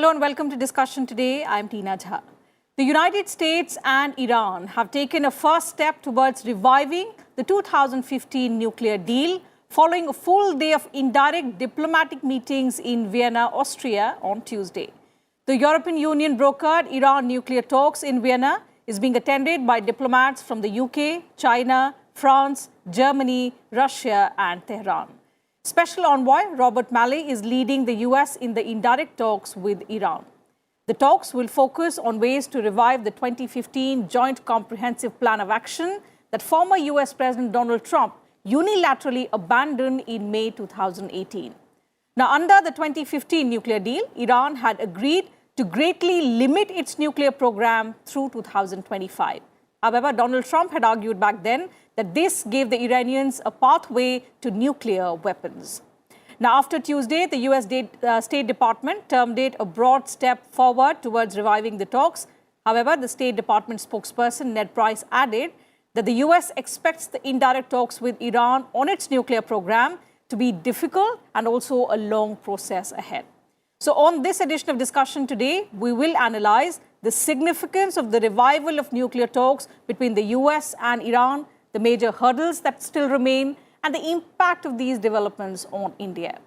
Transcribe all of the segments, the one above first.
Hello and welcome to Discussion Today. I'm Tina Jha. The United States and Iran have taken a first step towards reviving the 2015 nuclear deal following a full day of indirect diplomatic meetings in Vienna, Austria on Tuesday. The European Union brokered Iran nuclear talks in Vienna is being attended by diplomats from the UK, China, France, Germany, Russia and Tehran. Special Envoy Robert Malley is leading the US in the indirect talks with Iran. The talks will focus on ways to revive the 2015 Joint Comprehensive Plan of Action that former US President Donald Trump unilaterally abandoned in May 2018. Now, under the 2015 nuclear deal, Iran had agreed to greatly limit its nuclear program through 2025. However, Donald Trump had argued back then that this gave the Iranians a pathway to nuclear weapons. Now, after Tuesday, the US State Department termed it a broad step forward towards reviving the talks. However, the State Department spokesperson Ned Price added that the US expects the indirect talks with Iran on its nuclear program to be difficult and also a long process ahead. So on this edition of Discussion Today, we will analyze the significance of the revival of nuclear talks between the US and Iran, the major hurdles that still remain, and the impact of these developments on India.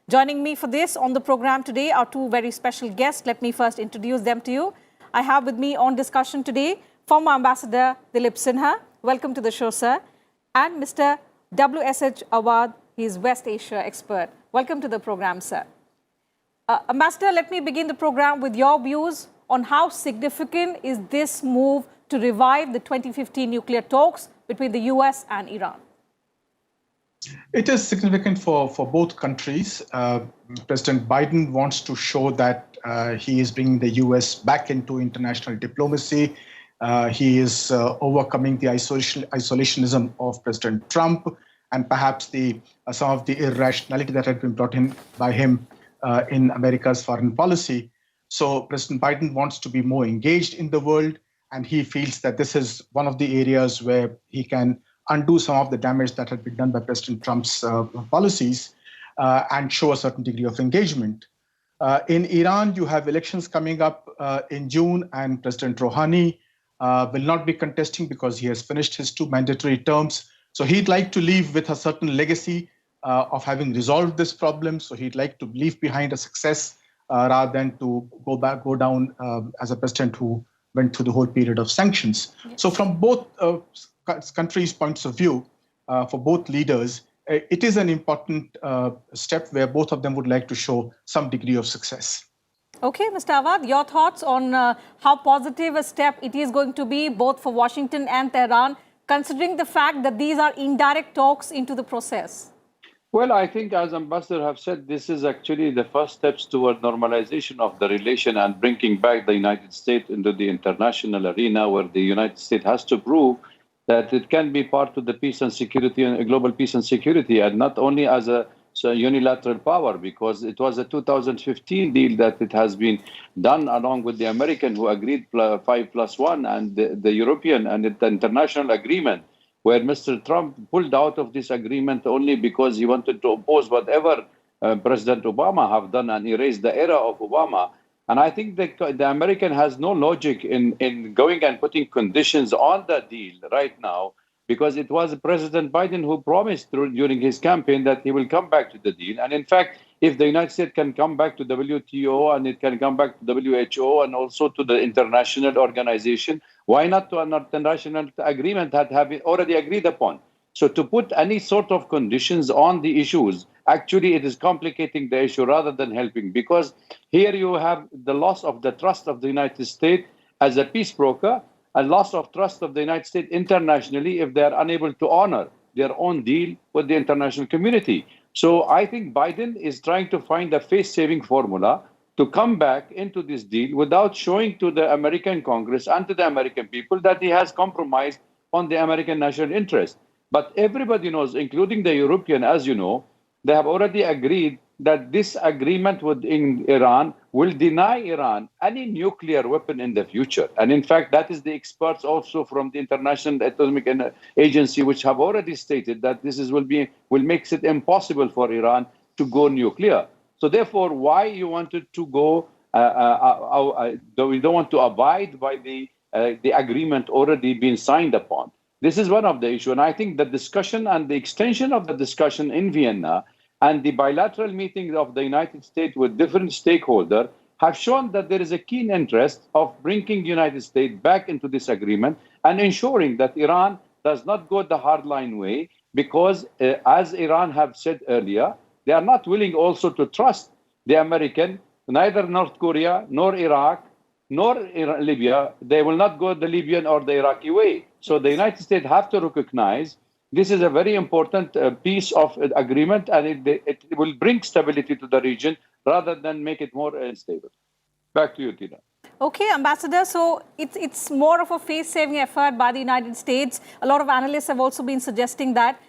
Joining me for this on the program today are two very special guests. Let me first introduce them to you. I have with me on Discussion Today former Ambassador Dilip Sinha. Welcome to the show, sir. And Mr. W.S.H. Awad, he is West Asia expert. Welcome to the program, sir. Ambassador, let me begin the program with your views on how significant is this move to revive the 2015 nuclear talks between the US and Iran? It is significant for both countries. President Biden wants to show that he is bringing the US back into international diplomacy. He is overcoming the isolationism of President Trump and perhaps some of the irrationality that had been brought in by him in America's foreign policy. So President Biden wants to be more engaged in the world, and he feels that this is one of the areas where he can undo some of the damage that had been done by President Trump's policies and show a certain degree of engagement. In Iran, you have elections coming up in June, and President Rouhani will not be contesting because he has finished his 2 mandatory terms. So he'd like to leave with a certain legacy of having resolved this problem. So he'd like to leave behind a success rather than to go down as a president who went through the whole period of sanctions. Yes. So from both countries' points of view, for both leaders, it is an important step where both of them would like to show some degree of success. Okay, Mr. Awad, your thoughts on how positive a step it is going to be both for Washington and Tehran, considering the fact that these are indirect talks into the process? Well, I think, as Ambassador have said, this is actually the first steps toward normalization of the relation and bringing back the United States into the international arena, where the United States has to prove that it can be part of the peace and security and global peace and security, and not only as a unilateral power, because it was a 2015 deal that it has been done along with the American who agreed 5+1 and the European and the international agreement, where Mr. Trump pulled out of this agreement only because he wanted to oppose whatever President Obama have done and erase the era of Obama. And I think the American has no logic in going and putting conditions on that deal right now, because it was President Biden who promised during his campaign that he will come back to the deal. And in fact, if the United States can come back to WTO and it can come back to WHO and also to the international organization, why not to an international agreement that have been already agreed upon? So to put any sort of conditions on the issues, actually it is complicating the issue rather than helping, because here you have the loss of the trust of the United States as a peace broker, a loss of trust of the United States internationally if they are unable to honor their own deal with the international community. So I think Biden is trying to find a face-saving formula to come back into this deal without showing to the American Congress and to the American people that he has compromised on the American national interest. But everybody knows, including the European, as you know, they have already agreed that this agreement with Iran will deny Iran any nuclear weapon in the future. And in fact, that is the experts also from the International Atomic Agency, which have already stated that this will make it impossible for Iran to go nuclear. So therefore, why you wanted to go we don't want to abide by the agreement already being signed upon. This is one of the issues. And I think the discussion and the extension of the discussion in Vienna and the bilateral meetings of the United States with different stakeholders have shown that there is a keen interest of bringing the United States back into this agreement and ensuring that Iran does not go the hardline way, because as Iran have said earlier, they are not willing also to trust the American, neither North Korea, nor Iraq, nor Libya. They will not go the Libyan or the Iraqi way. So the United States have to recognize this is a very important piece of agreement, and it will bring stability to the region rather than make it more unstable. Back to you, Tina. Okay, Ambassador, so it's more of a face-saving effort by the United States. A lot of analysts have also been suggesting that.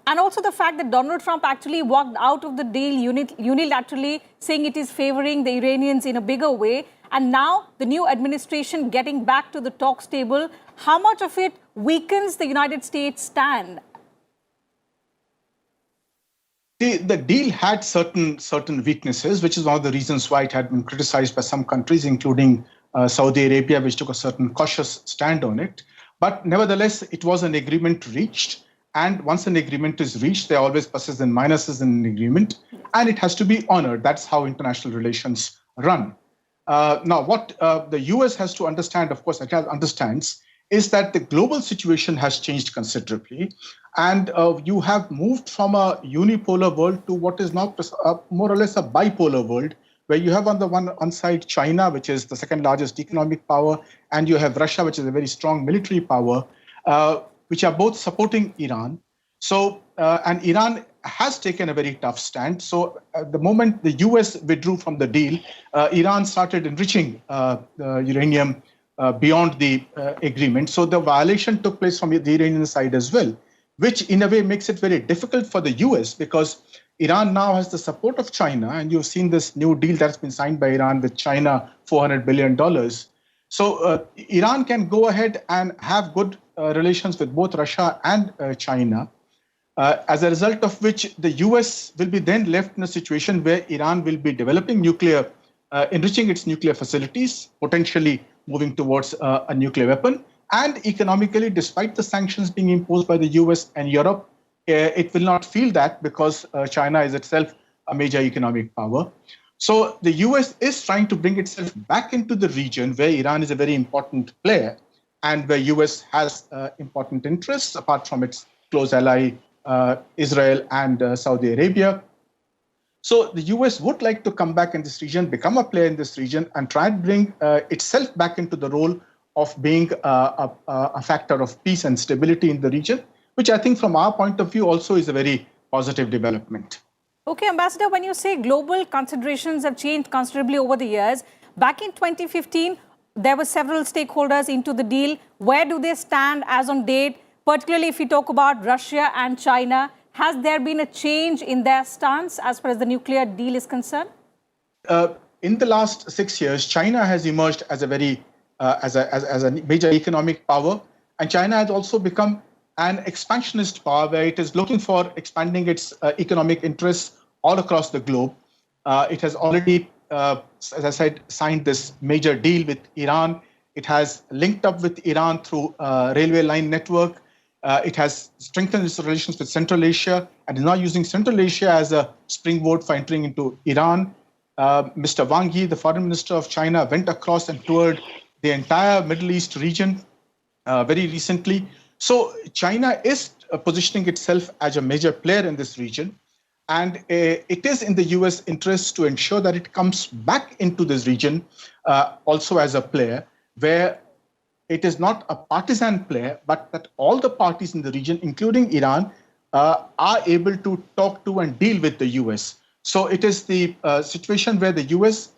And also the fact that Donald Trump actually walked out of the deal unilaterally, saying it is favoring the Iranians in a bigger way. And now the new administration getting back to the talks table, how much of it weakens the United States' stand? The deal had certain weaknesses, which is one of the reasons why it had been criticized by some countries, including Saudi Arabia, which took a certain cautious stand on it. But nevertheless, it was an agreement reached. And once an agreement is reached, there are always pluses and minuses in an agreement, and it has to be honored. That's how international relations run. Now, what the US has to understand, of course, it understands, is that the global situation has changed considerably. And you have moved from a unipolar world to what is now more or less a bipolar world, where you have on the one side China, which is the second largest economic power, and you have Russia, which is a very strong military power, which are both supporting Iran. So, and Iran has taken a very tough stand. So, the moment the US withdrew from the deal, Iran started enriching uranium beyond the agreement. So, the violation took place from the Iranian side as well, which in a way makes it very difficult for the US, because Iran now has the support of China, and you've seen this new deal that's been signed by Iran with China, $400 billion. So Iran can go ahead and have good relations with both Russia and China, as a result of which the US will be then left in a situation where Iran will be developing nuclear, enriching its nuclear facilities, potentially moving towards a nuclear weapon. And economically, despite the sanctions being imposed by the US and Europe, it will not feel that, because China is itself a major economic power. So the US is trying to bring itself back into the region where Iran is a very important player and where US has important interests, apart from its close ally, Israel and Saudi Arabia. So the US would like to come back in this region, become a player in this region, and try and bring itself back into the role of being a factor of peace and stability in the region, which I think from our point of view also is a very positive development. Okay, Ambassador, when you say global considerations have changed considerably over the years, back in 2015, there were several stakeholders into the deal. Where do they stand as on date, particularly if we talk about Russia and China? Has there been a change in their stance as far as the nuclear deal is concerned? In the last 6 years, China has emerged as a very as a major economic power, and China has also become an expansionist power, where it is looking for expanding its economic interests all across the globe. It has already, as I said, signed this major deal with Iran. It has linked up with Iran through a railway line network. It has strengthened its relations with Central Asia and is now using Central Asia as a springboard for entering into Iran. Mr. Wang Yi, the foreign minister of China, went across and toured the entire Middle East region very recently. So China is positioning itself as a major player in this region. And it is in the US interest to ensure that it comes back into this region also as a player, where it is not a partisan player, but that all the parties in the region, including Iran, are able to talk to and deal with the US. So it is the situation where the US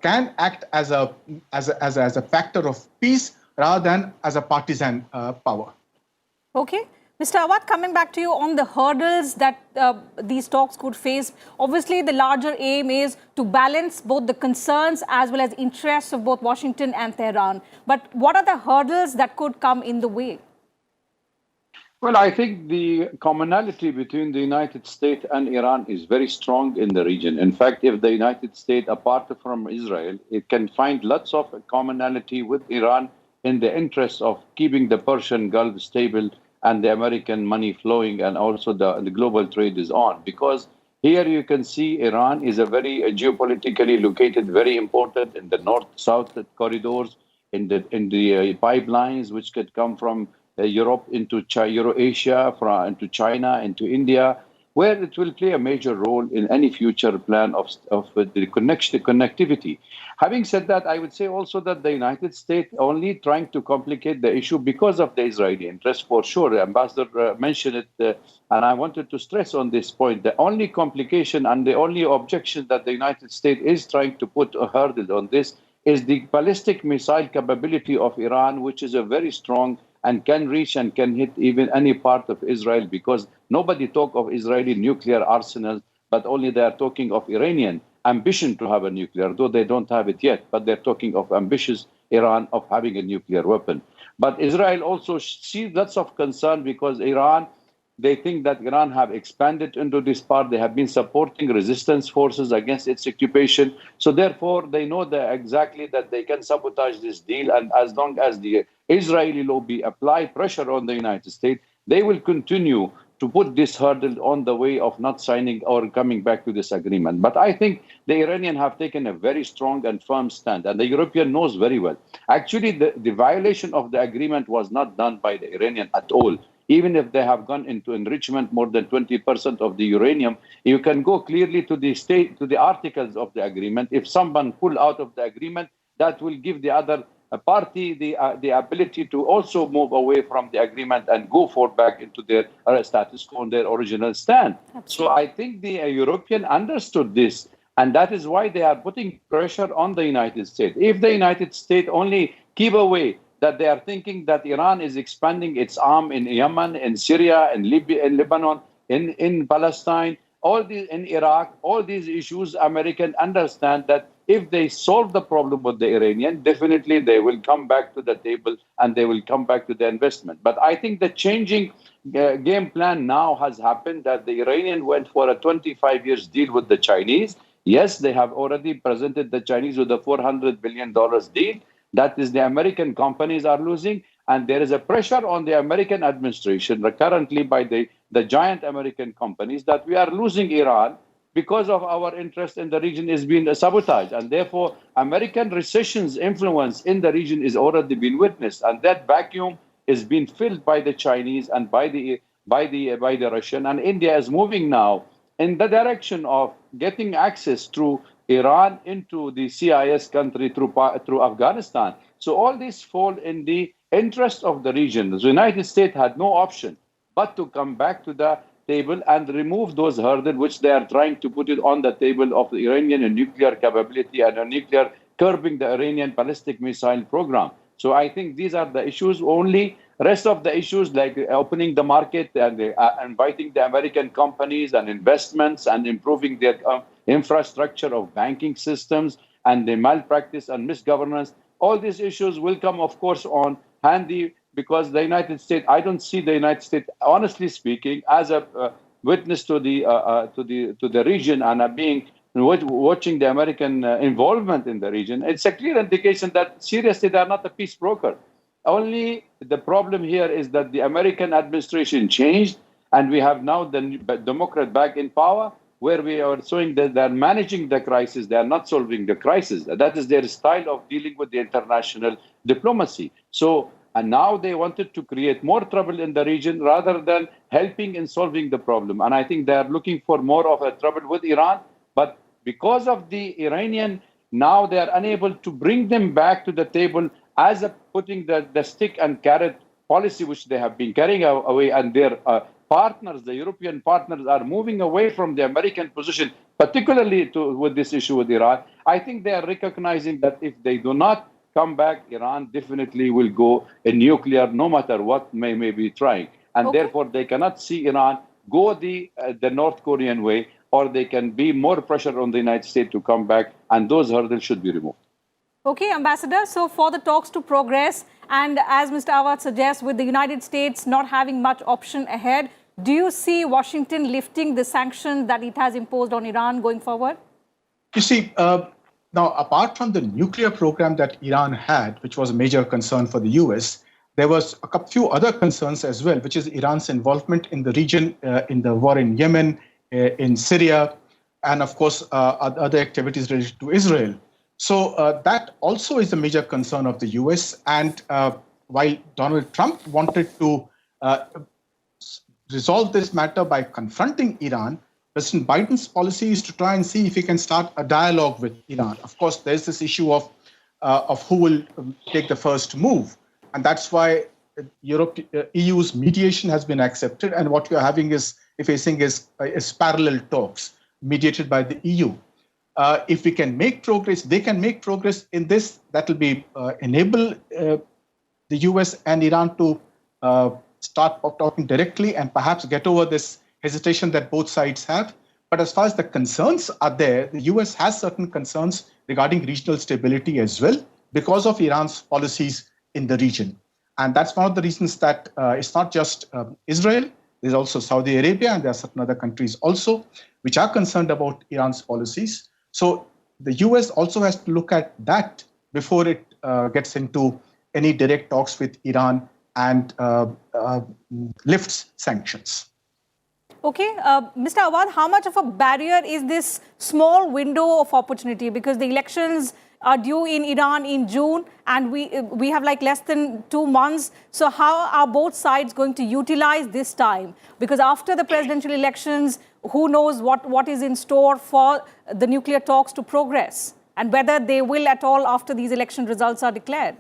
can act as a factor of peace rather than as a partisan power. Okay. Mr. Awad, coming back to you on the hurdles that these talks could face, obviously the larger aim is to balance both the concerns as well as interests of both Washington and Tehran. But what are the hurdles that could come in the way? Well, I think the commonality between the United States and Iran is very strong in the region. In fact, if the United States, apart from Israel, it can find lots of commonality with Iran in the interest of keeping the Persian Gulf stable and the American money flowing, and also the global trade is on. Because here you can see Iran is a very geopolitically located, very important in the north-south corridors, in the pipelines which could come from Europe into Eurasia, into China, into India, where it will play a major role in any future plan of the connectivity. Having said that, I would say also that the United States only trying to complicate the issue because of the Israeli interest, for sure. Ambassador mentioned it, and I wanted to stress on this point. The only complication and the only objection that the United States is trying to put a hurdle on this is the ballistic missile capability of Iran, which is a very strong and can reach and can hit even any part of Israel, because nobody talk of Israeli nuclear arsenal, but only they are talking of Iranian ambition to have a nuclear, though they don't have it yet, but they're talking of ambitious Iran of having a nuclear weapon. But Israel also sees lots of concern because they think that Iran have expanded into this part. They have been supporting resistance forces against its occupation. So therefore, they know that exactly that they can sabotage this deal. And as long as the Israeli lobby apply pressure on the United States, they will continue to put this hurdle on the way of not signing or coming back to this agreement. But I think the Iranians have taken a very strong and firm stand, and the European knows very well. Actually, the violation of the agreement was not done by the Iranian at all. Even if they have gone into enrichment more than 20% of the uranium, you can go clearly to the articles of the agreement. If someone pull out of the agreement, that will give the other party the ability to also move away from the agreement and go back into their status quo on their original stand. So I think the European understood this, and that is why they are putting pressure on the United States. If the United States only keep away, that they are thinking that Iran is expanding its arm in Yemen, in Syria, in Libya, in Lebanon, in Palestine, all these in Iraq, all these issues, Americans understand that if they solve the problem with the Iranian, definitely they will come back to the table and they will come back to the investment. But I think the changing game plan now has happened, that the Iranian went for a 25 years deal with the Chinese. Yes, they have already presented the Chinese with a $400 billion deal. That is, the American companies are losing, and there is a pressure on the American administration currently by the giant American companies that we are losing Iran because of our interest in the region is being sabotaged, and therefore American recession's influence in the region is already been witnessed, and that vacuum is being filled by the Chinese and by the Russian, and India is moving now in the direction of getting access through Iran into the CIS country through Afghanistan. So all this fall in the interest of the region. The United States had no option but to come back to the table and remove those hurdles which they are trying to put it on the table of the Iranian nuclear capability and a nuclear curbing the Iranian ballistic missile program. So I think these are the issues only. Rest of the issues like opening the market and inviting the American companies and investments and improving their infrastructure of banking systems and the malpractice and misgovernance, all these issues will come, of course, on handy, because the United States, I don't see the United States, honestly speaking, as a witness to the region and being watching the American involvement in the region. It's a clear indication that seriously they are not a peace broker. Only the problem here is that the American administration changed, and we have now the Democrat back in power, where we are showing that they're managing the crisis, they are not solving the crisis. That is their style of dealing with the international diplomacy. So, and now they wanted to create more trouble in the region rather than helping in solving the problem. And I think they are looking for more of a trouble with Iran. But because of the Iranian, now they are unable to bring them back to the table as putting the stick and carrot policy which they have been carrying away, and their partners, the European partners, are moving away from the American position, particularly with this issue with Iran. I think they are recognizing that if they do not come back, Iran definitely will go in nuclear, no matter what may be trying. And therefore, they cannot see Iran go the North Korean way, or they can be more pressure on the United States to come back, and those hurdles should be removed. Okay, Ambassador. So for the talks to progress And as Mr. Awad suggests, with the United States not having much option ahead, do you see Washington lifting the sanctions that it has imposed on Iran going forward? You see, now, apart from the nuclear program that Iran had, which was a major concern for the US, there was a few other concerns as well, which is Iran's involvement in the region, in the war in Yemen, in Syria, and of course, other activities related to Israel. So that also is a major concern of the US. And while Donald Trump wanted to resolve this matter by confronting Iran, President Biden's policy is to try and see if he can start a dialogue with Iran. Of course, there's this issue of who will take the first move. And that's why EU's mediation has been accepted. And what we are facing is parallel talks mediated by the EU. If we can make progress, they can make progress in this, that will be enable the US and Iran to start talking directly and perhaps get over this hesitation that both sides have. But as far as the concerns are there, the US has certain concerns regarding regional stability as well because of Iran's policies in the region. And that's one of the reasons that it's not just Israel, there's also Saudi Arabia, and there are certain other countries also which are concerned about Iran's policies. So the US also has to look at that before it gets into any direct talks with Iran and lifts sanctions. Okay, Mr. Awad, how much of a barrier is this small window of opportunity? Because the elections are due in Iran in June, and we have like less than 2 months. So how are both sides going to utilize this time? Because after the presidential elections, who knows what is in store for the nuclear talks to progress, and whether they will at all after these election results are declared?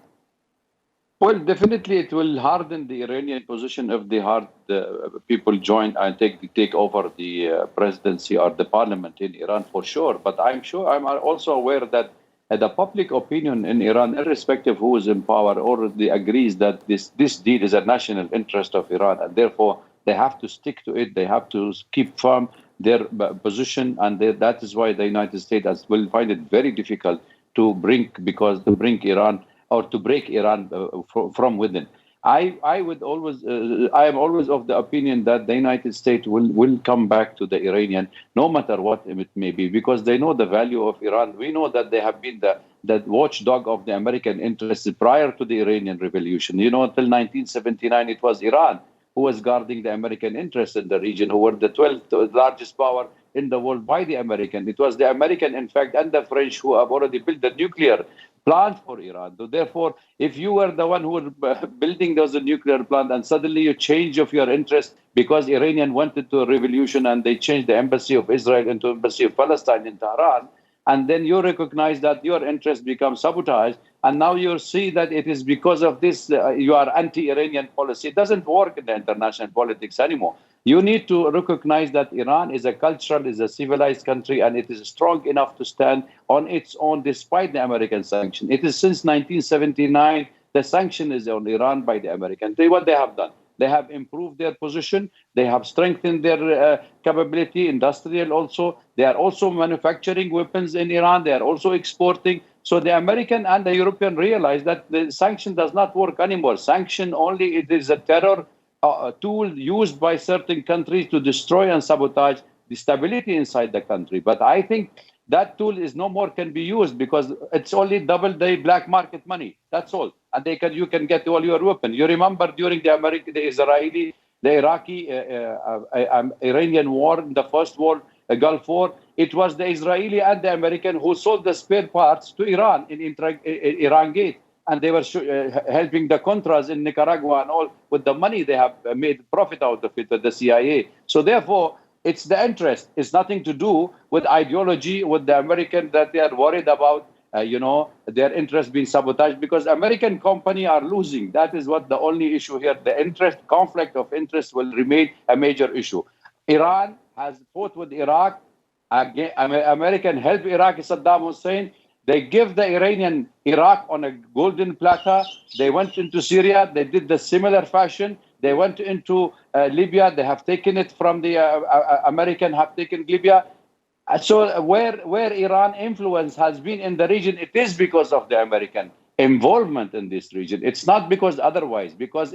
Well, definitely it will harden the Iranian position if the people join and take over the presidency or the parliament in Iran for sure. But I'm also aware that the public opinion in Iran, irrespective who is in power, already agrees that this deal is a national interest of Iran, and therefore they have to stick to it. They have to keep firm their position, and that is why the United States will find it very difficult to break Iran or to break Iran from within. I am always of the opinion that the United States will come back to the Iranian, no matter what it may be, because they know the value of Iran. We know that they have been the watchdog of the American interests prior to the Iranian Revolution. You know, until 1979, it was Iran who was guarding the American interests in the region, who were the 12th largest power in the world by the American. It was the American, in fact, and the French who have already built the nuclear plant for Iran. So therefore, if you were the one who were building those nuclear plant and suddenly you change of your interest because Iranian wanted to a revolution and they changed the embassy of Israel into embassy of Palestine in Tehran, and then you recognize that your interest becomes sabotaged, and now you see that it is because of this you are anti-Iranian policy. It doesn't work in the international politics anymore. You need to recognize that Iran is a cultural, is a civilized country, and it is strong enough to stand on its own despite the American sanction. It is since 1979, the sanction is on Iran by the Americans. What they have done, they have improved their position. They have strengthened their capability, industrial also. They are also manufacturing weapons in Iran. They are also exporting. So the American and the European realize that the sanction does not work anymore. Sanction only, it is a terror tool used by certain countries to destroy and sabotage the stability inside the country. But I think that tool is no more can be used because it's only double the black market money. That's all. And you can get all your weapons. You remember during the Iraqi, Iranian war, the first war, Gulf War, it was the Israeli and the American who sold the spare parts to Iran in Iran Gate. And they were helping the Contras in Nicaragua and all with the money they have made profit out of it with the CIA. So therefore, it's the interest. It's nothing to do with ideology, with the American that they are worried about, their interest being sabotaged because American company are losing. That is what the only issue here. The conflict of interest will remain a major issue. Iran has fought with Iraq. American help Iraqi Saddam Hussein. They give the Iranian Iraq on a golden platter. They went into Syria. They did the similar fashion. They went into Libya. They have taken it from the American, have taken Libya. So where Iran influence has been in the region, it is because of the American. involvement in this region. It's not because otherwise, because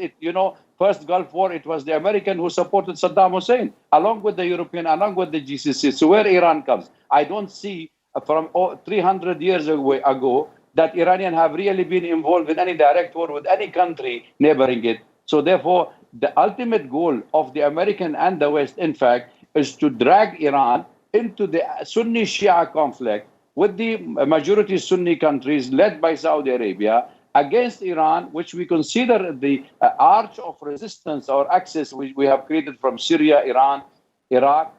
first Gulf War, it was the American who supported Saddam Hussein, along with the European, along with the GCC. So where Iran comes, I don't see from 300 years ago that Iranian have really been involved in any direct war with any country neighboring it. So therefore, the ultimate goal of the American and the West, in fact, is to drag Iran into the Sunni-Shia conflict with the majority Sunni countries led by Saudi Arabia against Iran, which we consider the arch of resistance or axis which we have created from Syria, Iran, Iraq,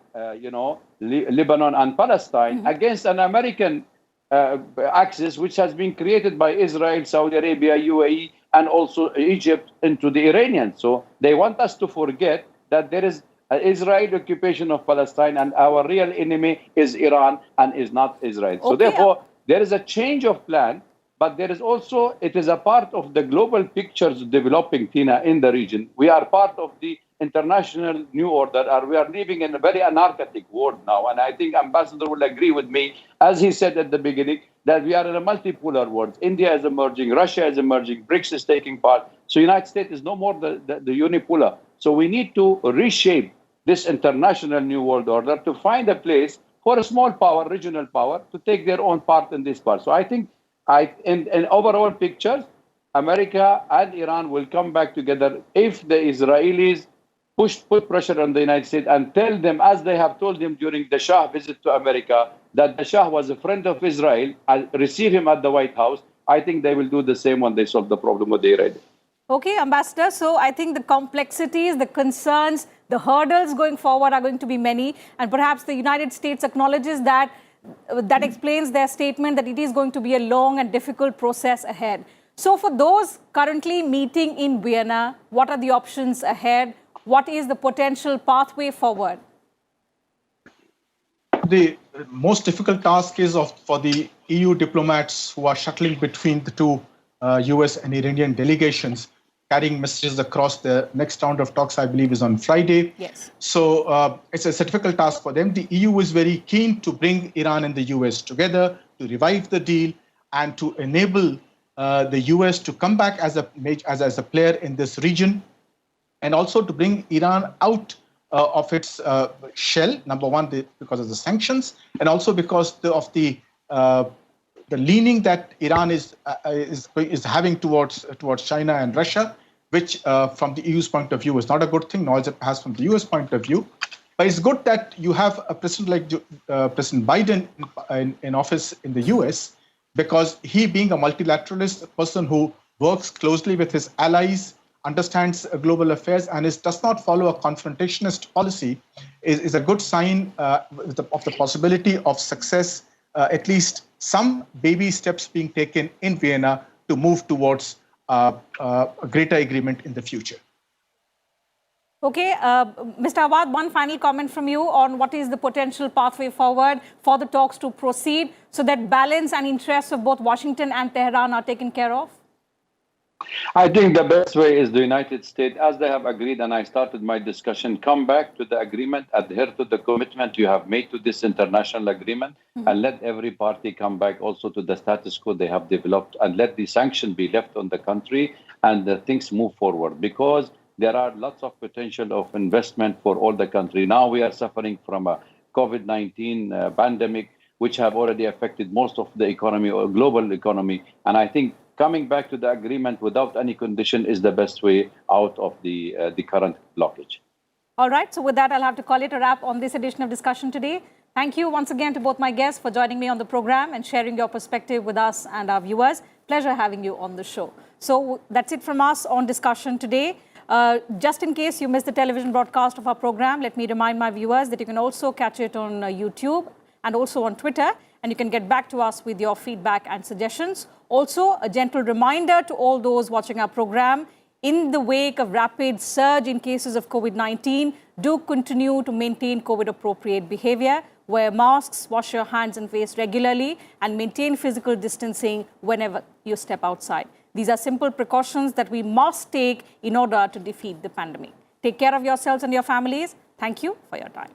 Lebanon and Palestine, against an American axis which has been created by Israel, Saudi Arabia, UAE, and also Egypt into the Iranians. So they want us to forget that there is Israel occupation of Palestine, and our real enemy is Iran and is not Israel. So therefore, there is a change of plan, but there is also, it is a part of the global pictures developing, Tina, in the region. We are part of the international new order, and we are living in a very anarchic world now. And I think Ambassador will agree with me, as he said at the beginning, that we are in a multipolar world. India is emerging, Russia is emerging, BRICS is taking part. So United States is no more the unipolar. So we need to reshape this international new world order to find a place for a small power, regional power, to take their own part in this part. So I think in overall pictures, America and Iran will come back together if the Israelis put pressure on the United States and tell them, as they have told them during the Shah visit to America, that the Shah was a friend of Israel, and receive him at the White House. I think they will do the same when they solve the problem with the Iranians. Okay, Ambassador. So I think the complexities, the concerns, the hurdles going forward are going to be many. And perhaps the United States acknowledges that. That explains their statement that it is going to be a long and difficult process ahead. So for those currently meeting in Vienna, what are the options ahead? What is the potential pathway forward? The most difficult task is for the EU diplomats who are shuttling between the two US and Iranian delegations, carrying messages across. The next round of talks, I believe, is on Friday. Yes. So it's a difficult task for them. The EU is very keen to bring Iran and the US together, to revive the deal, and to enable the US to come back as a player in this region, and also to bring Iran out of its shell. Number one, because of the sanctions, and also because of the leaning that Iran is having towards China and Russia, which from the EU's point of view is not a good thing, nor is it perhaps from the US point of view. But it's good that you have a president like President Biden in office in the US, because he, being a multilateralist, a person who works closely with his allies, understands global affairs, and does not follow a confrontationist policy, is a good sign of the possibility of success, at least some baby steps being taken in Vienna to move towards a greater agreement in the future. Okay, Mr. Awad, one final comment from you on what is the potential pathway forward for the talks to proceed so that balance and interests of both Washington and Tehran are taken care of? I think the best way is the United States, as they have agreed, and I started my discussion, come back to the agreement, adhere to the commitment you have made to this international agreement, and let every party come back also to the status quo they have developed, and let the sanction be left on the country, and things move forward, because there are lots of potential of investment for all the country. Now we are suffering from a COVID-19 pandemic, which have already affected most of the economy or global economy. And I think coming back to the agreement without any condition is the best way out of the current blockage. All right. So with that, I'll have to call it a wrap on this edition of Discussion Today. Thank you once again to both my guests for joining me on the program and sharing your perspective with us and our viewers. Pleasure having you on the show. So that's it from us on Discussion Today. Just in case you missed the television broadcast of our program, let me remind my viewers that you can also catch it on YouTube and also on Twitter, and you can get back to us with your feedback and suggestions. Also, a gentle reminder to all those watching our program, in the wake of rapid surge in cases of COVID-19, do continue to maintain COVID-appropriate behavior. Wear masks, wash your hands and face regularly, and maintain physical distancing whenever you step outside. These are simple precautions that we must take in order to defeat the pandemic. Take care of yourselves and your families. Thank you for your time.